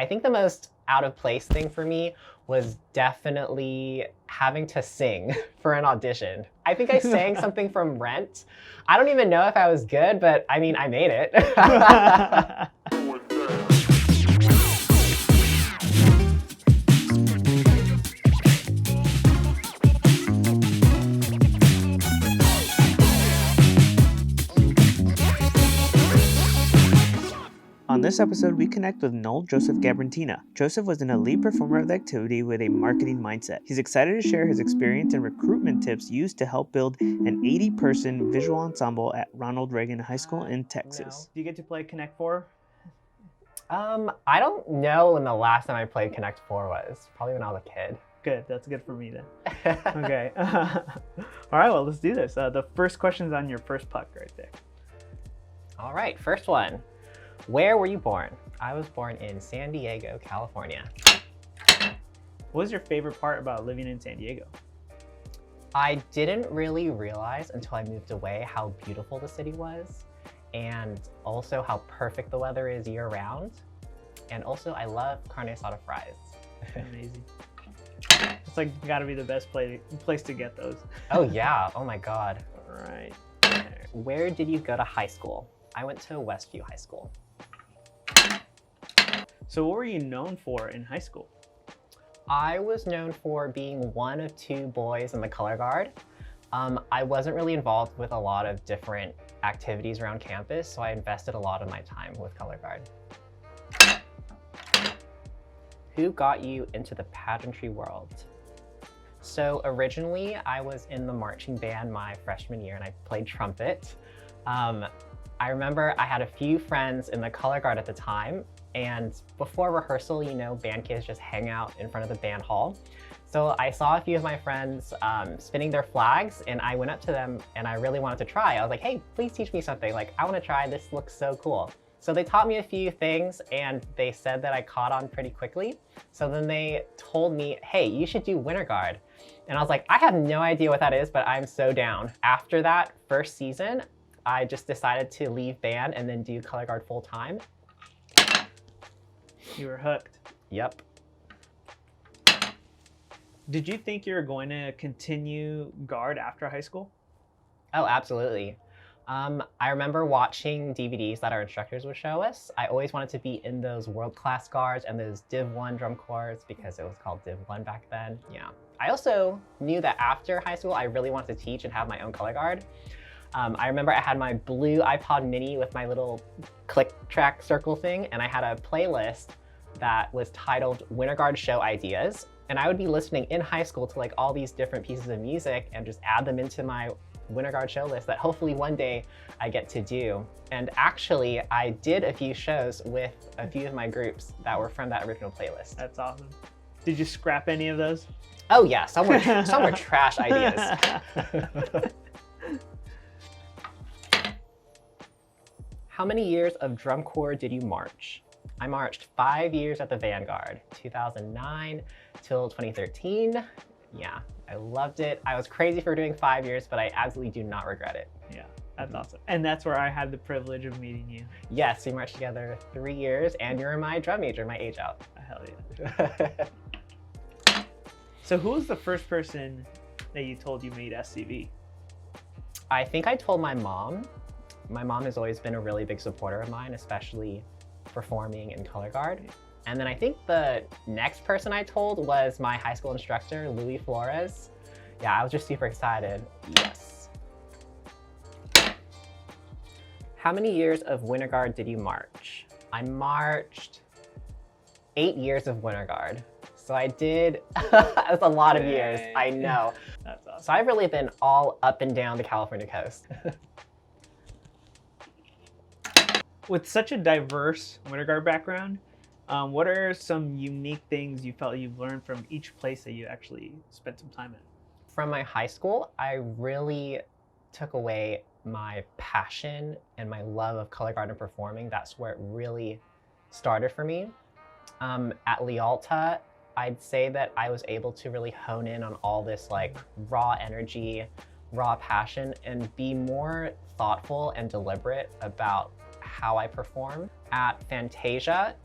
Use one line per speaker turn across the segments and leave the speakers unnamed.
I think the most out of place thing for me was definitely having to sing for an audition. I think I sang something from Rent. I don't even know if I was good, but I mean, I made it.
On this episode, we connect with Noel Joseph Gabrintina. Joseph was an elite performer of the activity with a marketing mindset. He's excited to share his experience and recruitment tips used to help build an 80-person visual ensemble at Ronald Reagan High School in Texas. Do you get to play Connect 4?
I don't know when the last time I played Connect 4 was. Probably when I was a kid.
Good, that's good for me then. Okay. All right, well, let's do this. The first question's on your first puck right there.
All right, first one. Where were you born? I was born in San Diego, California.
What was your favorite part about living in San Diego?
I didn't really realize until I moved away how beautiful the city was, and also how perfect the weather is year round. And also, I love carne asada fries.
Amazing. It's like gotta be the best place to get those.
Oh yeah, oh my God.
All right.
Where did you go to high school? I went to Westview High School.
So what were you known for in high school?
I was known for being one of two boys in the color guard. I wasn't really involved with a lot of different activities around campus, so I invested a lot of my time with color guard. Who got you into the pageantry world? So originally, I was in the marching band my freshman year and I played trumpet. I remember I had a few friends in the color guard at the time, and before rehearsal, you know, band kids just hang out in front of the band hall. So I saw a few of my friends spinning their flags, and I went up to them and I really wanted to try. I was like, hey, please teach me something. Like, I want to try, this looks so cool. So they taught me a few things and they said that I caught on pretty quickly. So then they told me, hey, you should do winter guard. And I was like, I have no idea what that is, but I'm so down. After that first season, I just decided to leave band and then do color guard full time.
You were hooked.
Yep.
Did you think you were going to continue guard after high school?
Oh, absolutely. I remember watching DVDs that our instructors would show us. I always wanted to be in those world-class guards and those Div 1 drum corps because it was called Div 1 back then. Yeah. I also knew that after high school, I really wanted to teach and have my own color guard. I remember I had my blue iPod mini with my little click track circle thing, and I had a playlist that was titled Winter Guard Show Ideas. And I would be listening in high school to like all these different pieces of music and just add them into my Winter Guard show list that hopefully one day I get to do. And actually, I did a few shows with a few of my groups that were from that original playlist.
That's awesome. Did you scrap any of those?
Oh yeah, some were trash ideas. How many years of drum corps did you march? I marched 5 years at the Vanguard, 2009 till 2013. Yeah, I loved it. I was crazy for doing 5 years, but I absolutely do not regret it.
Yeah, that's awesome. And that's where I had the privilege of meeting you.
Yes, we marched together 3 years, and you're my drum major, my age out.
Hell yeah. So who was the first person that you told you made SCV?
I think I told my mom. My mom has always been a really big supporter of mine, especially performing in color guard. And then I think the next person I told was my high school instructor, Louis Flores. Yeah, I was just super excited. Yes. How many years of winter guard did you march? I marched 8 years of winter guard. So I did, that's a lot of years, I know.
That's awesome.
So I've really been all up and down the California coast.
With such a diverse winter guard background, what are some unique things you felt you've learned from each place that you actually spent some time in?
From my high school, I really took away my passion and my love of color guard and performing. That's where it really started for me. At Lialta, I'd say that I was able to really hone in on all this like raw energy, raw passion, and be more thoughtful and deliberate about how I perform. At Fantasia,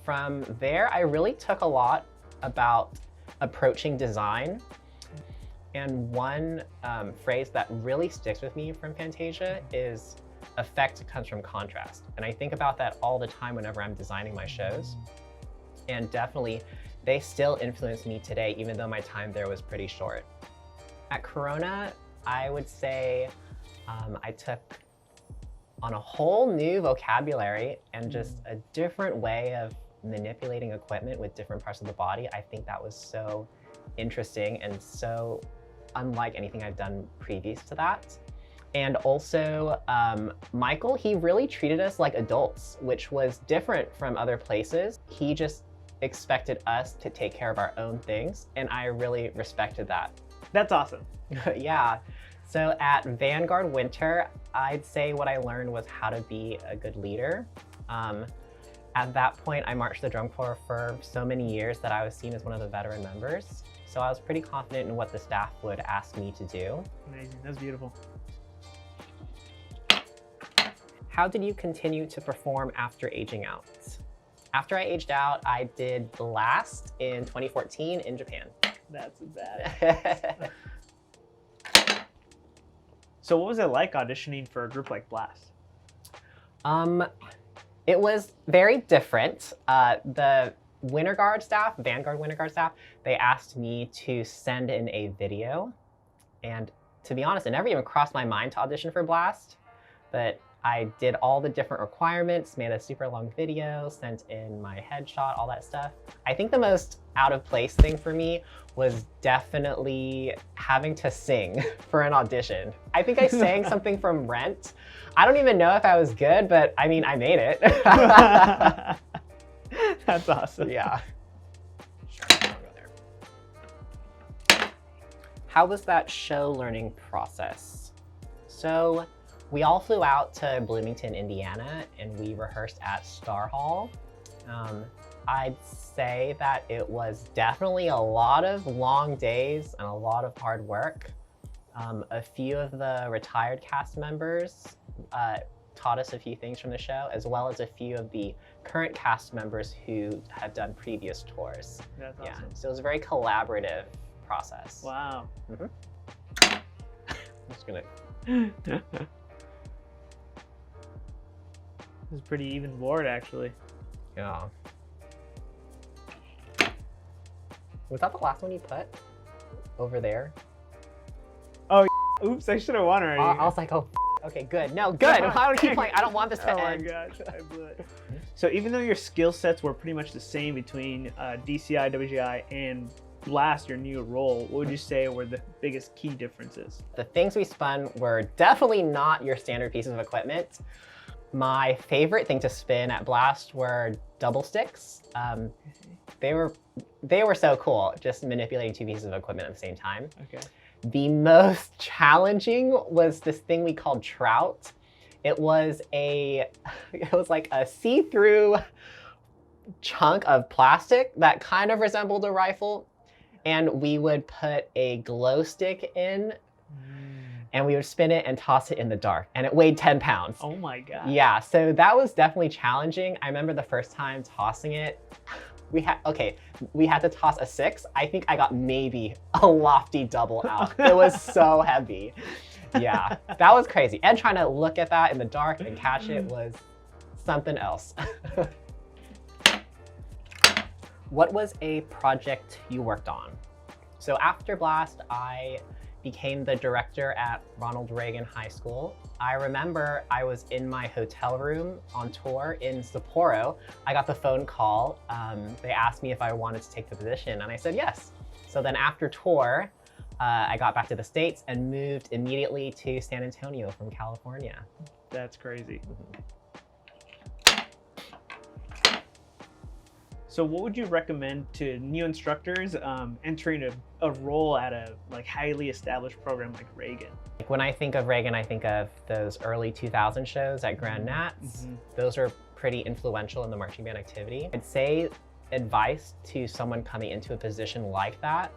from there, I really took a lot about approaching design. And one phrase that really sticks with me from Fantasia is effect comes from contrast. And I think about that all the time whenever I'm designing my shows. And definitely, they still influence me today, even though my time there was pretty short. At Corona, I would say I took on a whole new vocabulary and just a different way of manipulating equipment with different parts of the body. I think that was so interesting and so unlike anything I've done previous to that. And also, Michael, he really treated us like adults, which was different from other places. He just expected us to take care of our own things, and I really respected that.
That's awesome.
Yeah. So at Vanguard Winter, I'd say what I learned was how to be a good leader. At that point, I marched the drum corps for so many years that I was seen as one of the veteran members. So I was pretty confident in what the staff would ask me to do.
Amazing, that's beautiful.
How did you continue to perform after aging out? After I aged out, I did Blast in 2014 in Japan.
That's bad. So what was it like auditioning for a group like Blast?
It was very different. The winterguard staff, Vanguard winterguard staff, they asked me to send in a video. And to be honest, it never even crossed my mind to audition for Blast, but I did all the different requirements, made a super long video, sent in my headshot, all that stuff. I think the most out of place thing for me was definitely having to sing for an audition. I think I sang something from Rent. I don't even know if I was good, but I mean, I made it.
That's awesome.
Yeah. How was that show learning process? So we all flew out to Bloomington, Indiana, and we rehearsed at Star Hall. I'd say that it was definitely a lot of long days and a lot of hard work. A few of the retired cast members taught us a few things from the show, as well as a few of the current cast members who have done previous tours.
That's awesome.
Yeah, so it was a very collaborative process.
Wow.
I'm just gonna...
It was pretty even board, actually.
Yeah. Was that the last one you put over there?
Oh, oops, I should have won already.
I was like, oh, okay, good. No, good. I don't keep playing. I don't want this to end.
Oh my gosh, I blew it. So even though your skill sets were pretty much the same between DCI, WGI, and Blast, your new role, what would you say were the biggest key differences?
The things we spun were definitely not your standard pieces of equipment. My favorite thing to spin at Blast were double sticks. They were so cool, just manipulating two pieces of equipment at the same time.
Okay.
The most challenging was this thing we called Trout. It was like a see-through chunk of plastic that kind of resembled a rifle. And we would put a glow stick in and we would spin it and toss it in the dark. And it weighed 10 pounds.
Oh my God.
Yeah, so that was definitely challenging. I remember the first time tossing it, we had to toss a 6. I think I got maybe a lofty double out. It was so heavy. Yeah, that was crazy. And trying to look at that in the dark and catch it was something else. What was a project you worked on? So after Blast, I became the director at Ronald Reagan High School. I remember I was in my hotel room on tour in Sapporo. I got the phone call. They asked me if I wanted to take the position, and I said yes. So then after tour, I got back to the States and moved immediately to San Antonio from California.
That's crazy. So what would you recommend to new instructors entering a role at a highly established program like Reagan?
When I think of Reagan, I think of those early 2000 shows at Grand Nats. Those are pretty influential in the marching band activity. I'd say advice to someone coming into a position like that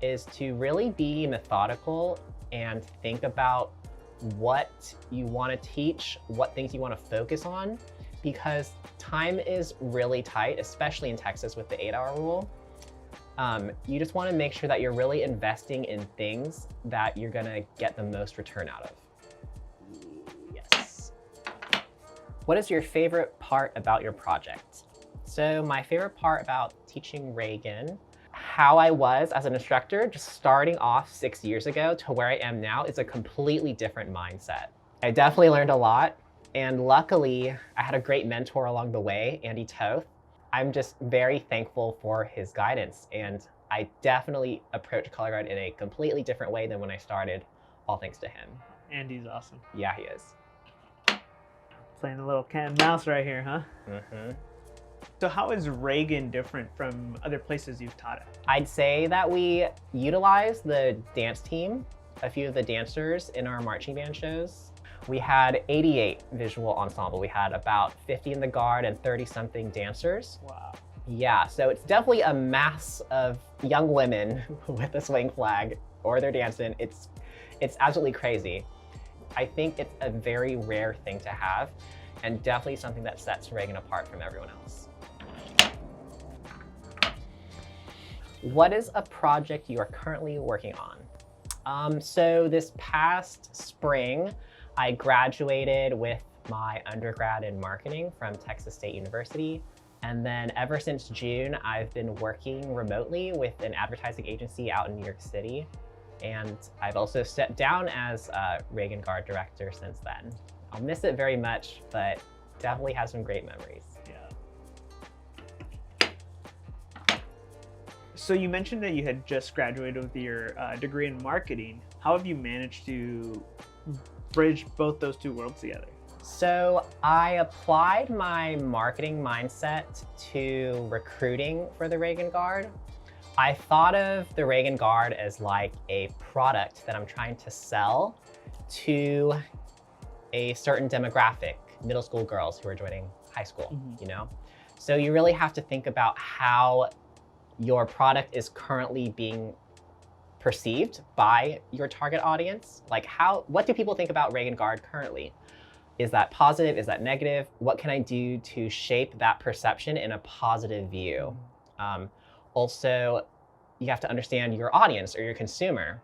is to really be methodical and think about what you want to teach, what things you want to focus on, because time is really tight, especially in Texas with the 8-hour rule. You just want to make sure that you're really investing in things that you're going to get the most return out of. Yes. What is your favorite part about your project? So my favorite part about teaching Reagan, how I was as an instructor, just starting off 6 years ago to where I am now, is a completely different mindset. I definitely learned a lot, and luckily I had a great mentor along the way, Andy Toth. I'm just very thankful for his guidance, and I definitely approach color guard in a completely different way than when I started, all thanks to him.
Andy's awesome.
Yeah, he is.
Playing a little cat and mouse right here, huh?
Mm-hmm.
So how is Reagan different from other places you've taught at?
I'd say that we utilize the dance team, a few of the dancers in our marching band shows. We had 88 visual ensemble. We had about 50 in the guard and 30-something dancers.
Wow.
Yeah, so it's definitely a mass of young women with a swing flag or they're dancing. It's absolutely crazy. I think it's a very rare thing to have, and definitely something that sets Reagan apart from everyone else. What is a project you are currently working on? So this past spring, I graduated with my undergrad in marketing from Texas State University. And then ever since June, I've been working remotely with an advertising agency out in New York City. And I've also stepped down as Reagan Guard director since then. I'll miss it very much, but definitely have some great memories.
Yeah. So you mentioned that you had just graduated with your degree in marketing. How have you managed to bridge both those two worlds together?
So I applied my marketing mindset to recruiting for the Reagan Guard. I thought of the Reagan Guard as like a product that I'm trying to sell to a certain demographic, middle school girls who are joining high school, you know? So you really have to think about how your product is currently being perceived by your target audience. Like what do people think about Reagan Guard currently? Is that positive? Is that negative? What can I do to shape that perception in a positive view? Also, you have to understand your audience or your consumer.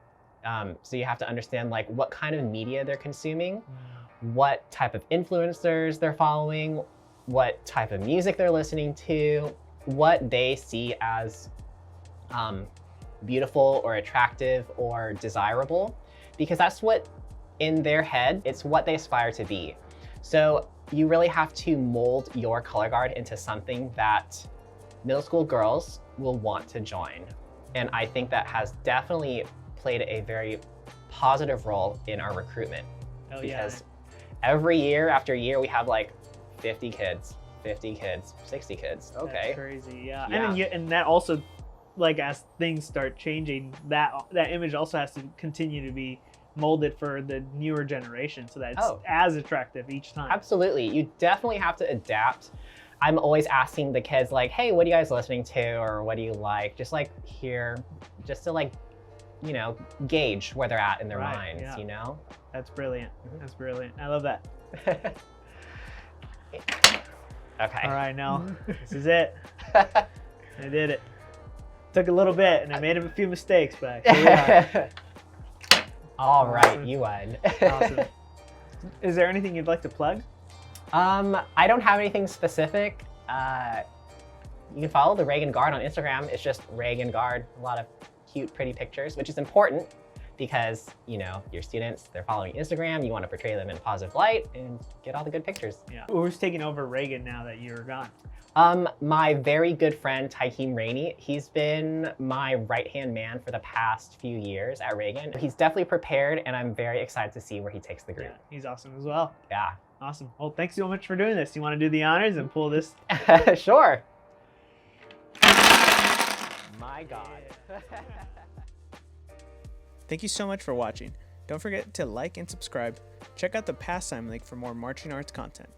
So you have to understand like what kind of media they're consuming, what type of influencers they're following, what type of music they're listening to, what they see as beautiful or attractive or desirable, because that's what, in their head, it's what they aspire to be. So you really have to mold your color guard into something that middle school girls will want to join. And I think that has definitely played a very positive role in our recruitment.
Oh,
because every year after year, we have like 50 kids, 60 kids. Okay.
That's crazy, yeah. And that also, like as things start changing, that image also has to continue to be molded for the newer generation so that it's as attractive each time.
Absolutely. You definitely have to adapt. I'm always asking the kids like, hey, what are you guys listening to? Or what do you like? Just like hear, just to like, you know, gauge where they're at in their minds, you know?
That's brilliant. That's brilliant. I love that.
Okay.
All right, now this is it. I did it. Took a little bit and I made a few mistakes, but here we are.
All right, you won.
Awesome. Is there anything you'd like to plug?
I don't have anything specific. You can follow the Reagan Guard on Instagram. It's just Reagan Guard. A lot of cute, pretty pictures, which is important because, you know, your students, they're following Instagram. You want to portray them in a positive light and get all the good pictures.
Yeah. Who's taking over Reagan now that you're gone?
My very good friend, Tykeem Rainey, he's been my right-hand man for the past few years at Reagan. He's definitely prepared, and I'm very excited to see where he takes the group.
Yeah, he's awesome as well.
Yeah.
Awesome. Well, thanks so much for doing this. You want to do the honors and pull this?
Sure. My God.
Thank you so much for watching. Don't forget to like and subscribe. Check out the pastime link for more marching arts content.